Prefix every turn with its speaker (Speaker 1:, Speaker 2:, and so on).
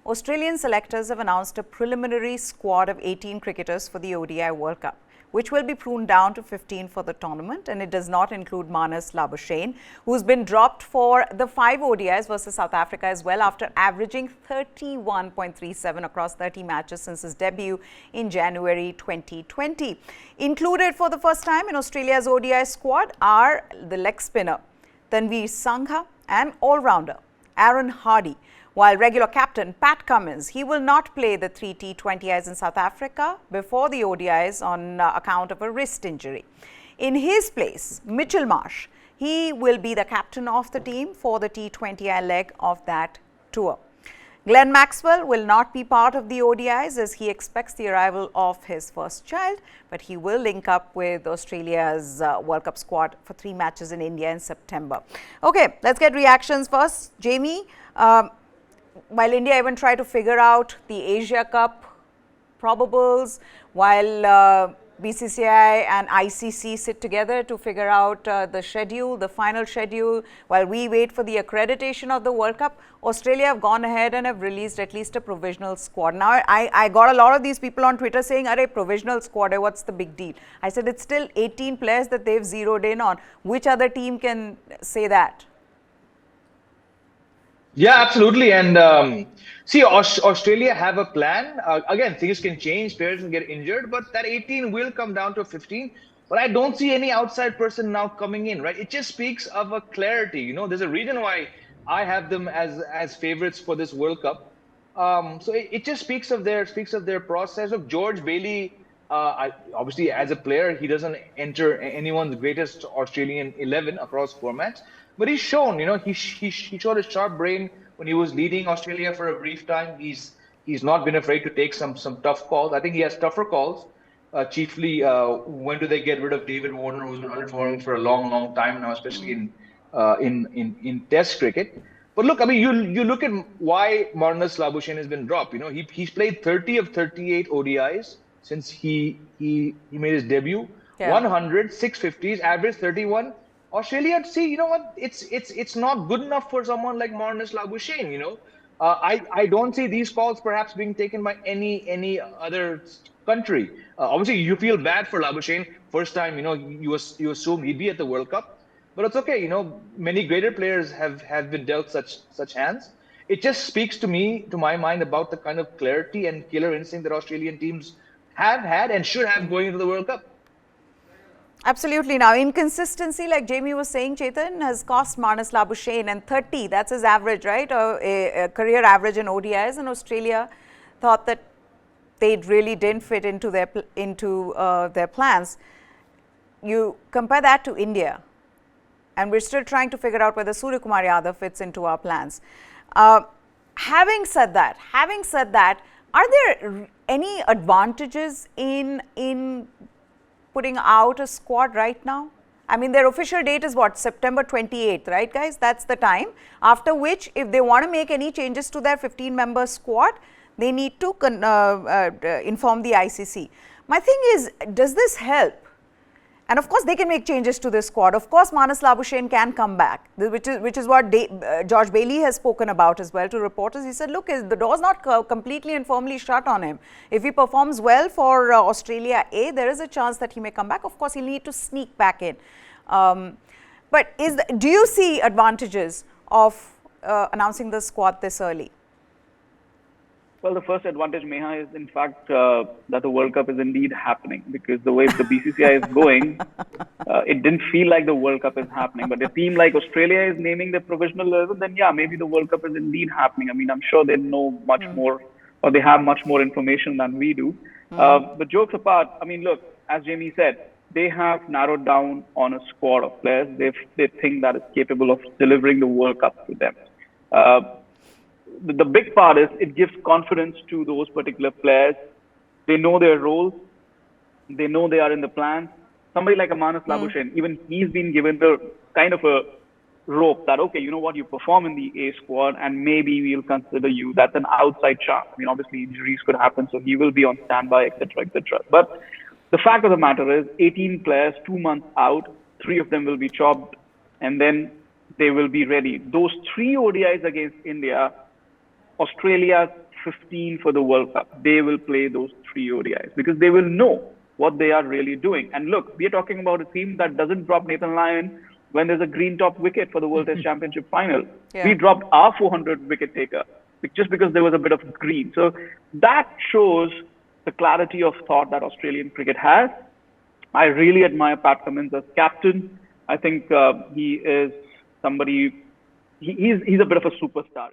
Speaker 1: Australian selectors have announced a preliminary squad of 18 cricketers for the ODI World Cup, which will be pruned down to 15 for the tournament, and it does not include Marnus Labuschagne, who's been dropped for the 5 ODIs versus South Africa as well after averaging 31.37 across 30 matches since his debut in January 2020. Included for the first time in Australia's ODI squad are the leg spinner Tanveer Sangha and all-rounder Aaron Hardy. While regular captain Pat Cummins, he will not play the 3 T20Is in South Africa before the ODIs on account of a wrist injury. In his place, Mitchell Marsh, he will be the captain of the team for the T20I leg of that tour. Glenn Maxwell will not be part of the ODIs as he expects the arrival of his first child, but he will link up with Australia's World Cup squad for 3 matches in India in September. Okay, let's get reactions first. Jamie, while India even tried to figure out the Asia Cup probables, while BCCI and ICC sit together to figure out the schedule, the final schedule, while we wait for the accreditation of the World Cup, Australia have gone ahead and have released at least a provisional squad. Now, I got a lot of these people on Twitter saying, "Arey, provisional squad, what's the big deal?" I said, it's still 18 players that they've zeroed in on. Which other team can say that?
Speaker 2: Yeah, absolutely. And see, Australia have a plan. Again, things can change, players can get injured, but that 18 will come down to 15. But I don't see any outside person now coming in, right? It just speaks of a clarity. You know, there's a reason why I have them as favorites for this World Cup. So it just speaks of their process. Of George Bailey, obviously as a player, he doesn't enter anyone's greatest Australian 11 across formats. But he's shown, you know, he showed a sharp brain when he was leading Australia for a brief time. He's not been afraid to take some tough calls. I think he has tougher calls. Chiefly, when do they get rid of David Warner, who's been underperforming for a long time now, especially in Test cricket. But look, I mean, you look at why Marnus Labuschagne has been dropped. You know, he's played 30 of 38 ODIs since he made his debut. Yeah. 100, 650s, average 31. Australia, see, you know what? It's not good enough for someone like Marnus Labuschagne. You know, I don't see these calls perhaps being taken by any other country. Obviously, you feel bad for Labuschagne. First time, you know, you assume he'd be at the World Cup, but it's okay. You know, many greater players have been dealt such hands. It just speaks to my mind, about the kind of clarity and killer instinct that Australian teams have had and should have going into the World Cup.
Speaker 1: Absolutely. Now, inconsistency, like Jamie was saying, Chetan, has cost Marnus Labuschagne, and 30, that's his average, right? A career average in ODIs, and Australia thought that they really didn't fit into their plans. You compare that to India, and we're still trying to figure out whether Suryakumar Yadav fits into our plans. Having said that, are there any advantages in putting out a squad right now? I mean, their official date is what, September 28th, right, guys? That's the time. After which, if they want to make any changes to their 15-member squad, they need to inform the ICC. My thing is, does this help? And of course, they can make changes to this squad. Of course, Marnus Labuschagne can come back, which is what George Bailey has spoken about as well to reporters. He said, look, the door's not completely and firmly shut on him. If he performs well for Australia A, there is a chance that he may come back. Of course, he'll need to sneak back in. But do you see advantages of announcing the squad this early?
Speaker 3: Well, the first advantage, Meha, is in fact that the World Cup is indeed happening, because the way the BCCI is going, it didn't feel like the World Cup is happening. But a team like Australia is naming the provisional 11, then yeah, maybe the World Cup is indeed happening. I mean, I'm sure they know much more, or they have much more information than we do. But jokes apart, I mean, look, as Jamie said, they have narrowed down on a squad of players they think that is capable of delivering the World Cup to them. The big part is it gives confidence to those particular players. They know their roles. They know they are in the plan. Somebody like a Marnus Labuschagne, even he's been given the kind of a rope that, okay, you know what, you perform in the A squad and maybe we'll consider you. That's an outside chance. I mean, obviously injuries could happen, so he will be on standby, etc., etc. But the fact of the matter is 18 players, 2 months out, 3 of them will be chopped, and then they will be ready. Those 3 ODIs against India, Australia's 15 for the World Cup, they will play those 3 ODIs because they will know what they are really doing. And look, we are talking about a team that doesn't drop Nathan Lyon when there's a green top wicket for the World Test Championship final.
Speaker 1: Yeah.
Speaker 3: We dropped our 400 wicket taker just because there was a bit of green. So that shows the clarity of thought that Australian cricket has. I really admire Pat Cummins as captain. I think he is somebody, he's a bit of a superstar.